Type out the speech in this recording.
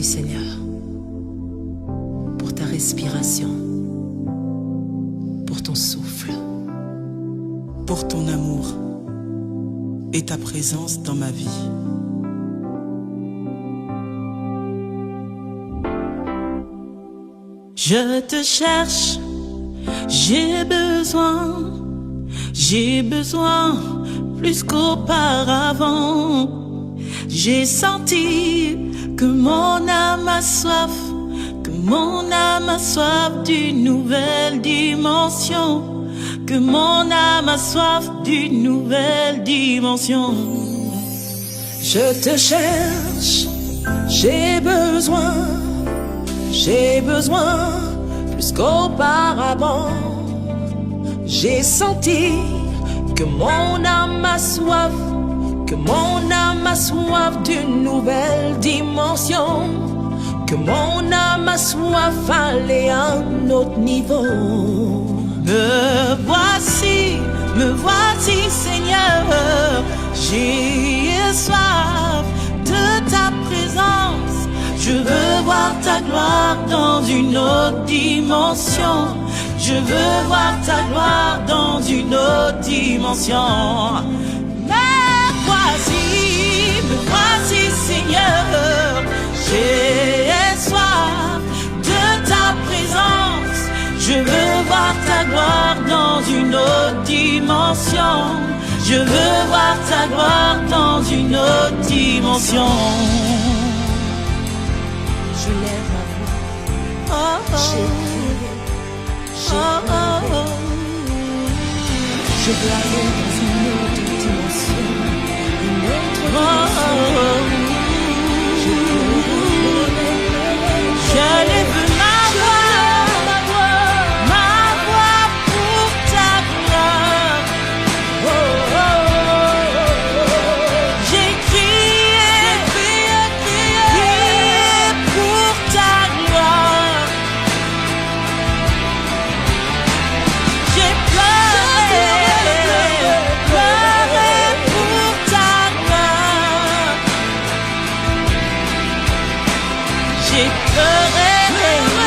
Merci Seigneur pour ta respiration, pour ton souffle, pour ton amour et ta présence dans ma vie. Je te cherche, j'ai besoin plus qu'auparavant. J'ai senti que mon âme a soif, d'une nouvelle dimension, que mon âme a soif d'une nouvelle dimension. Je te cherche, j'ai besoin plus qu'auparavant. J'ai senti que mon âme a soif, d'une nouvelle dimension, que mon âme a soif aller à un autre niveau. Me voici Seigneur, j'ai soif de ta présence. Je veux voir ta gloire dans une autre dimension. Je veux voir ta gloire dans une autre dimension. Me voici Seigneur, j'ai soif de ta présence. Je veux voir ta gloire dans une autre dimension. Je veux voir ta gloire dans une autre dimension. Je lève ma voix, j'ai pleuré. Je veux aller dans une autre dimension, une autre dimension. Je lève ma voix pour ta gloire. J'ai crié pour ta gloire. J'ai pleuré pour ta gloire. J'ai pleuré.